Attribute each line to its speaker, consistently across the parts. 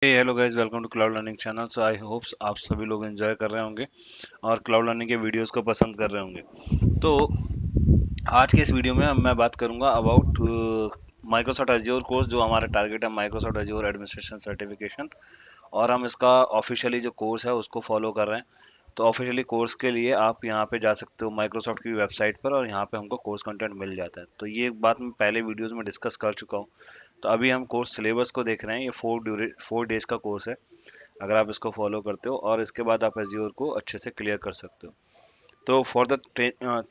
Speaker 1: Hello guys, welcome to cloud learning channel. So I hopes आप सभी लोग enjoy कर रहे होंगे और क्लाउड लर्निंग के वीडियोस को पसंद कर रहे होंगे। तो आज के इस वीडियो में मैं बात करूंगा अबाउट माइक्रोसॉफ्ट एज्योर कोर्स, जो हमारा टारगेट है माइक्रोसॉफ्ट एज्योर एडमिनिस्ट्रेशन सर्टिफिकेशन। और हम इसका ऑफिशियली जो कोर्स है उसको फॉलो कर रहे हैं। तो ऑफिशियली कोर्स के लिए आप यहाँ पे जा सकते हो माइक्रोसॉफ्ट की वेबसाइट पर, और यहाँ पे हमको कोर्स कंटेंट मिल जाता है। तो ये बात मैं पहले वीडियोस में डिस्कस कर चुका हूँ। तो अभी हम कोर्स सिलेबस को देख रहे हैं। ये 4 डेज का कोर्स है। अगर आप इसको फॉलो करते हो और इसके बाद आप एज्योर को अच्छे से क्लियर कर सकते हो। तो फॉर द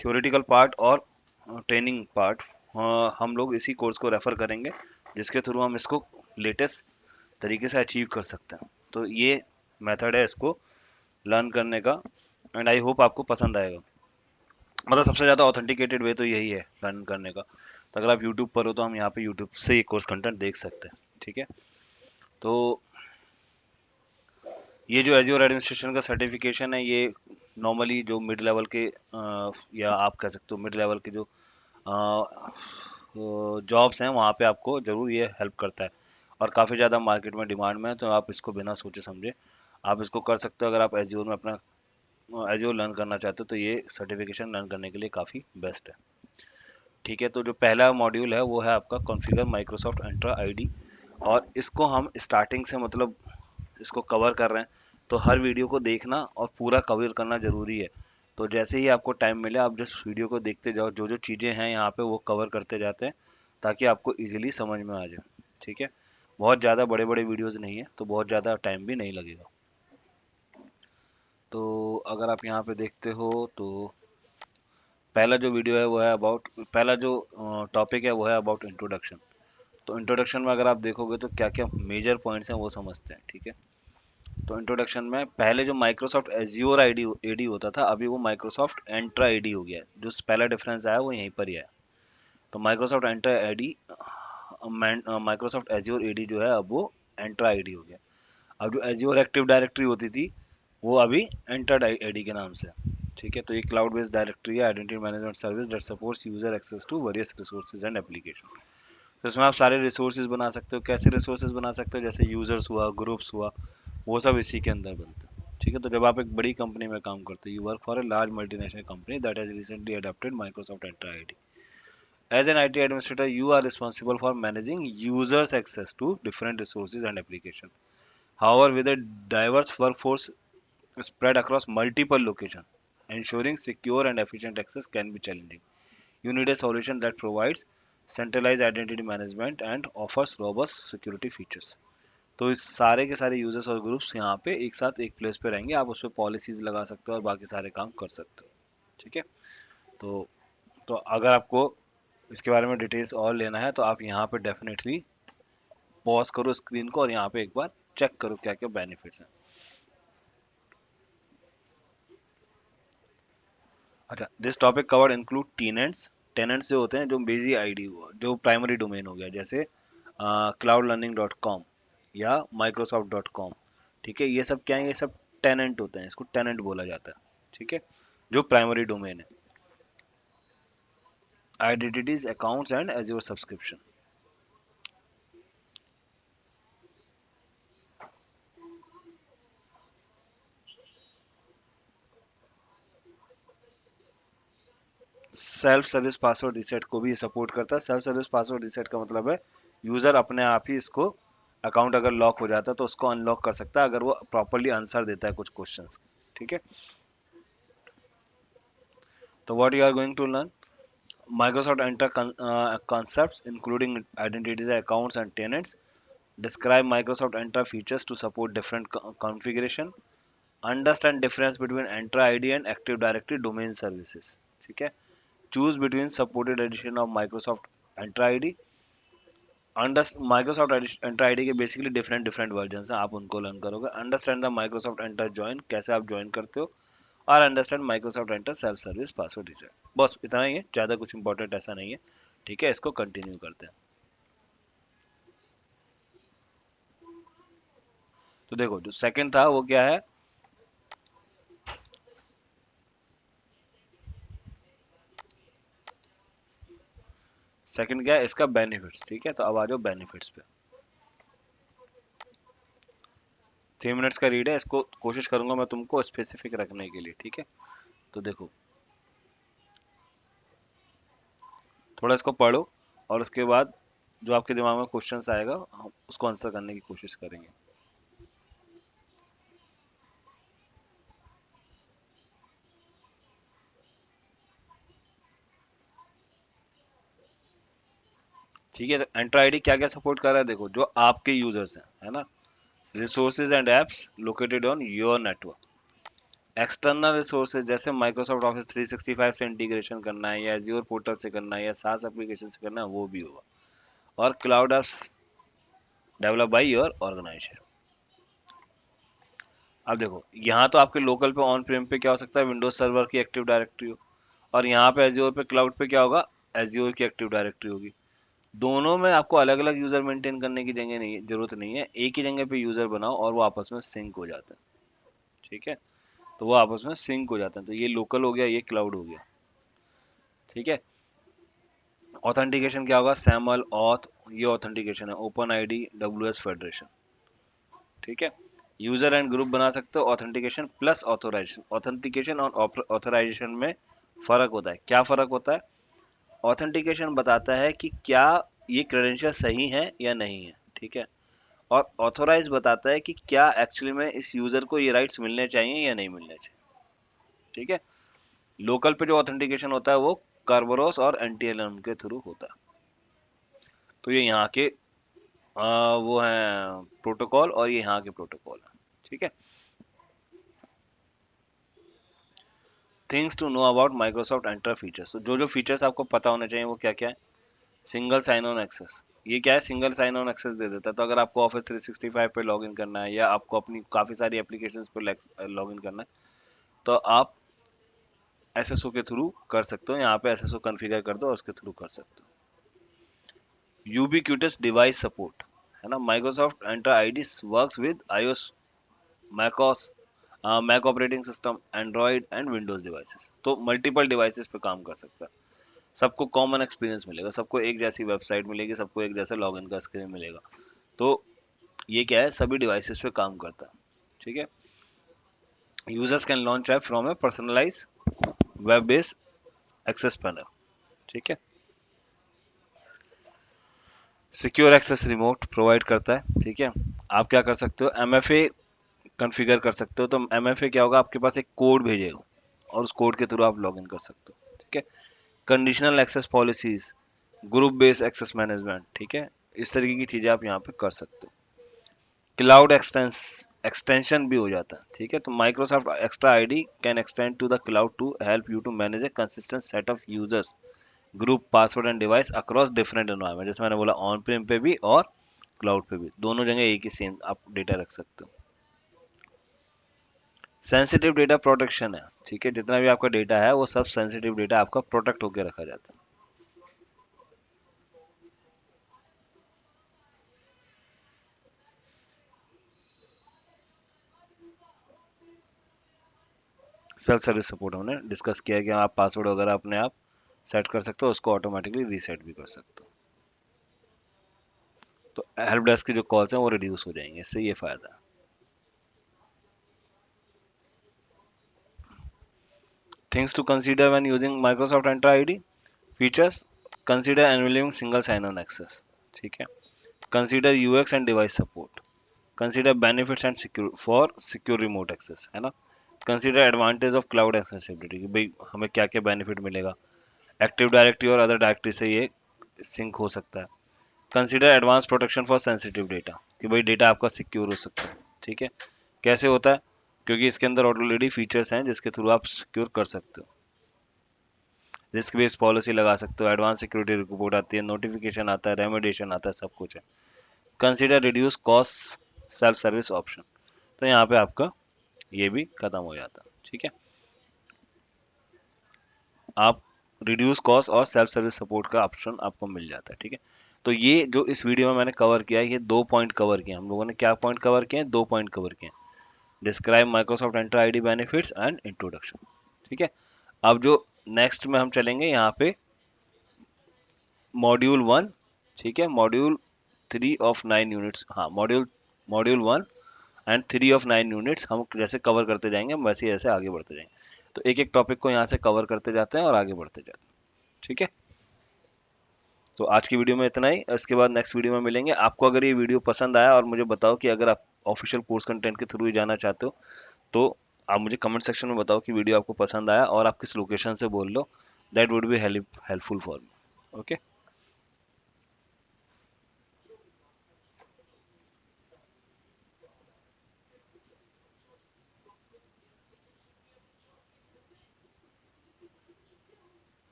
Speaker 1: थ्योरेटिकल पार्ट और ट्रेनिंग पार्ट हम लोग इसी कोर्स को रेफर करेंगे, जिसके थ्रू हम इसको लेटेस्ट तरीके से अचीव कर सकते हैं। तो ये मेथड है इसको लर्न करने का, एंड आई होप आपको पसंद आएगा। मतलब सबसे ज़्यादा ऑथेंटिकेटेड वे तो यही है लर्न करने का। तो अगर आप यूट्यूब पर हो तो हम यहाँ पे यूट्यूब से ये कोर्स कंटेंट देख सकते हैं। ठीक है। तो ये जो एज्योर एडमिनिस्ट्रेशन का सर्टिफिकेशन है, ये नॉर्मली जो मिड लेवल के या आप कह सकते हो मिड लेवल के जो जॉब्स हैं वहाँ पे आपको ज़रूर ये हेल्प करता है। और काफ़ी ज़्यादा मार्केट में डिमांड में है। तो आप इसको बिना सोचे समझे आप इसको कर सकते हो। अगर आप एज्योर में अपना एज्योर लर्न करना चाहते हो तो ये सर्टिफिकेशन लर्न करने के लिए काफ़ी बेस्ट है। ठीक है। तो जो पहला मॉड्यूल है वो है आपका कॉन्फ़िगर माइक्रोसॉफ्ट एंट्रा आईडी। और इसको हम स्टार्टिंग से मतलब इसको कवर कर रहे हैं। तो हर वीडियो को देखना और पूरा कवर करना ज़रूरी है। तो जैसे ही आपको टाइम मिले आप जिस वीडियो को देखते जाओ, जो जो चीज़ें हैं यहाँ पे वो कवर करते जाते हैं, ताकि आपको इजीली समझ में आ जाए। ठीक है। बहुत ज़्यादा बड़े बड़े वीडियोस नहीं है, तो बहुत ज़्यादा टाइम भी नहीं लगेगा। तो अगर आप यहाँ पे देखते हो तो पहला जो वीडियो है वो है अबाउट, पहला जो टॉपिक है वो है अबाउट इंट्रोडक्शन। तो इंट्रोडक्शन में अगर आप देखोगे तो क्या क्या मेजर पॉइंट्स हैं वो समझते हैं। ठीक है। तो इंट्रोडक्शन में पहले जो माइक्रोसॉफ्ट एज्योर आईडी एडी होता था, अभी वो माइक्रोसॉफ्ट एंट्रा आईडी हो गया है। जो पहला डिफरेंस आया वो यहीं पर ही आया। तो Microsoft Entra ID, Microsoft Azure AD जो है अब वो एंट्रा आईडी हो गया। अब जो एज्योर एक्टिव डायरेक्टरी होती थी वो अभी एंट्रा आईडी के नाम से। ठीक है। तो ये क्लाउड बेस्ड डायरेक्टरी है, identity management service that supports user access to various resources and application. तो इसमें आप सारे रिसोर्सेज बना सकते हो। कैसे रिसोर्सेज बना सकते हो? जैसे यूजर्स हुआ, ग्रुप्स हुआ, वो सब इसी के अंदर बनते हैं। ठीक है। तो जब आप एक बड़ी कंपनी में काम करते हो, you work for a large multinational company that has recently adopted Microsoft Entra ID. As an IT administrator, you are responsible for managing users' access to different resources and applications. However, with a diverse workforce spread across multiple locations, ensuring secure and efficient access can be challenging. You need a solution that provides centralized identity management and offers robust security features. तो इस सारे के सारे users और groups यहाँ पे एक साथ एक प्लेस पे रहेंगे। आप उस पर पॉलिसीज लगा सकते हो और बाकी सारे काम कर सकते हो। ठीक है। तो अगर आपको इसके बारे में डिटेल्स और लेना है तो आप यहाँ पे डेफिनेटली पॉज करो स्क्रीन को और यहाँ पे एक बार चेक करो क्या क्या बेनिफिट्स हैं। अच्छा, this topic covered include tenants. Tenants जो होते हैं, जो बेसिक आईडी हुआ, जो प्राइमरी डोमेन हो गया, जैसे cloudlearning.com या microsoft.com। ठीक है। ये सब क्या है? ये सब टेनेंट होते हैं, इसको टेनेंट बोला जाता है। ठीक है। जो प्राइमरी डोमेन है, identities, accounts and azure subscription. Self service password reset को भी सपोर्ट करता है। सेल्फ सर्विस पासवर्ड रीसेट का मतलब है यूजर अपने आप ही इसको, अकाउंट अगर लॉक हो जाता है तो उसको अनलॉक कर सकता है, अगर वो प्रॉपरली आंसर देता है कुछ क्वेश्चंस। ठीक है। तो what you are going to learn, Microsoft Entra concepts including identities, accounts and tenants. Describe Microsoft Entra features to support different configuration. Understand difference between Entra ID and Active Directory domain services. ठीक है। Choose between supported edition of Microsoft Entra ID। Microsoft Entra ID के basically different different version हैं, आप उनको learn करोगे। Understand the Microsoft enter join, कैसे आप join करते हो। और understand Microsoft enter self service password reset. बस इतना ही है, ज़्यादा कुछ इंपॉर्टेंट ऐसा नहीं है। ठीक है। इसको कंटिन्यू करते हैं। तो देखो, जो सेकंड था वो क्या है? सेकंड क्या है? इसका बेनिफिट्स। ठीक है। तो अब आ जाओ बेनिफिट्स पे। 3 मिनट्स का रीड है, इसको कोशिश करूंगा मैं तुमको स्पेसिफिक रखने के लिए, ठीक है। तो देखो, थोड़ा इसको पढ़ो और उसके बाद जो आपके दिमाग में क्वेश्चंस आएगा हम उसको आंसर करने की कोशिश करेंगे। ठीक है, तो एंटर आईडी क्या क्या सपोर्ट कर रहा है, देखो जो आपके यूजर्स हैं, है ना, resources and apps located on your network. External resources जैसे माइक्रोसॉफ्ट ऑफिस 365 से इंटीग्रेशन करना है, या एज्योर पोर्टल से करना है, या सास एप्लीकेशन से करना है, वो भी होगा। और cloud apps develop by your organisation. अब देखो, यहाँ तो आपके लोकल पे ऑन प्रेम पे क्या हो सकता है, विंडोज सर्वर की एक्टिव डायरेक्टरी हो, और यहाँ पे एज्योर पे क्लाउड पे क्या होगा, एज्योर की एक्टिव डायरेक्टरी होगी। दोनों में आपको अलग अलग यूजर मेंटेन करने की जगह नहीं, जरूरत नहीं है, एक ही जगह पे यूजर बनाओ और वो आपस में सिंक हो जाता है। ठीक है, तो वो आपस में सिंक हो जाता है, तो ये लोकल हो गया, ये क्लाउड हो गया। ठीक है, ऑथेंटिकेशन क्या होगा, सैमल ऑथ, ये ऑथेंटिकेशन है, open ID W S federation. ठीक है, यूजर एंड ग्रुप बना सकते हो, ऑथेंटिकेशन प्लस ऑथोराइजेशन। ऑथेंटिकेशन और ऑथोराइजेशन में फर्क होता है, क्या फर्क होता है, ऑथेंटिकेशन बताता है कि क्या ये क्रेडेंशियल सही है या नहीं है, ठीक है, और ऑथोराइज बताता है कि क्या एक्चुअली में इस यूजर को ये राइट्स मिलने चाहिए या नहीं मिलने चाहिए। ठीक है, लोकल पे जो ऑथेंटिकेशन होता है वो कार्बोरस और एनटीएलएम के थ्रू होता है। तो ये यहाँ के वो हैं प्रोटोकॉल, और ये यहाँ के प्रोटोकॉल है। ठीक है, things to know about Microsoft Entra features, जो जो फीचर्स आपको पता होने चाहिए वो क्या क्या है। सिंगल साइन ऑन एक्सेस, ये क्या है, सिंगल साइन ऑन एक्सेस दे देता है, तो अगर आपको ऑफिस 365 पे लॉगिन करना है, या आपको अपनी काफ़ी सारी एप्लीकेशंस पे लॉगिन करना है, तो आप एसएसओ के थ्रू कर सकते हो, यहाँ पे एसएसओ कॉन्फ़िगर कर दो और उसके थ्रू कर सकते हो। यूबिक्यूटस डिवाइस सपोर्ट, है ना, Microsoft Entra ID works with iOS, macOS, Mac operating system, Android and Windows devices, तो मल्टीपल डिवाइसेस पे काम कर सकता है। सबको कॉमन एक्सपीरियंस मिलेगा, सबको एक जैसी वेबसाइट मिलेगी, सबको एक जैसा लॉगिन का स्क्रीन मिलेगा। तो ये क्या है, सभी डिवाइसेस पे काम करता है। ठीक है, users can launch app from a personalize web based access panel. ठीक है, सिक्योर एक्सेस रिमोट प्रोवाइड करता है। ठीक है, आप क्या कर सकते हो, एमएफए कॉन्फ़िगर कर सकते हो, तो एमएफए क्या होगा, आपके पास एक कोड भेजेगा और उस कोड के थ्रू आप लॉगिन कर सकते हो। ठीक है, conditional access policies, group based access management, ठीक है, इस तरीके की चीजें आप यहाँ पे कर सकते हो। क्लाउड एक्सटेंशन भी हो जाता है। ठीक है, तो Microsoft Entra ID can extend to the cloud to help you to manage a consistent set of users, group, password and device across different environment, जैसे मैंने बोला ऑन प्रेम पे भी और क्लाउड पे भी, दोनों जगह एक ही सेम आप डेटा रख सकते हो। सेंसिटिव डेटा प्रोटेक्शन है। ठीक है, जितना भी आपका डेटा है वो सब सेंसिटिव डेटा आपका प्रोटेक्ट होकर रखा जाता है। सेल्फ सर्विस सपोर्ट हमने डिस्कस किया कि आप पासवर्ड वगैरह अपने आप सेट कर सकते हो, उसको ऑटोमेटिकली रीसेट भी कर सकते हो। तो हेल्प डेस्क की जो कॉल्स हैं वो रिड्यूस हो जाएंगे, इससे ये फायदा है। Things to consider when using Microsoft Entra ID features, consider enabling single sign on access. ठीक है, consider UX and device support, consider benefits and secure for secure remote access, है ना, consider advantage of cloud accessibility, कि भाई हमें क्या क्या benefit मिलेगा, एक्टिव डायरेक्टरी और अदर डायरेक्टरी से ये सिंक हो सकता है। Consider advance protection for sensitive data, कि भाई डेटा आपका सिक्योर हो सकता है। ठीक है, कैसे होता है, क्योंकि इसके अंदर ऑलरेडी फीचर्स हैं जिसके थ्रू आप सिक्योर कर सकते हो। रिस्क बेस्ड पॉलिसी लगा सकते हो, एडवांस सिक्योरिटी रिपोर्ट आती है, नोटिफिकेशन आता है, रेमेडिएशन आता है, सब कुछ है। Consider reduce cost self service option, तो यहाँ पे आपका ये भी खत्म हो जाता है। ठीक है, आप रिड्यूस कॉस्ट और सेल्फ सर्विस सपोर्ट का ऑप्शन आपको मिल जाता है। ठीक है, तो ये जो इस वीडियो में मैंने कवर किया है, ये 2 पॉइंट कवर किए हम लोगों ने, क्या पॉइंट कवर किए हैं, 2 पॉइंट कवर किए हैं, describe Microsoft Entra ID benefits and introduction. ठीक है, अब जो नेक्स्ट में हम चलेंगे यहाँ पे मॉड्यूल 1। ठीक है, मॉड्यूल 3 ऑफ 9 यूनिट्स, हाँ, module module 1 and 3 of 9 units हम जैसे कवर करते जाएंगे हम वैसे ही ऐसे आगे बढ़ते जाएंगे। तो एक एक टॉपिक को यहाँ से कवर करते जाते हैं और आगे बढ़ते जाते हैं। ठीक है, तो आज की वीडियो में इतना ही। इसके बाद नेक्स्ट वीडियो में मिलेंगे। आपको अगर ये वीडियो पसंद आया, और मुझे बताओ कि अगर आप ऑफिशियल कोर्स कंटेंट के थ्रू ही जाना चाहते हो, तो आप मुझे कमेंट सेक्शन में बताओ कि वीडियो आपको पसंद आया और आप किस लोकेशन से बोल लो। That would be helpful for me. Okay.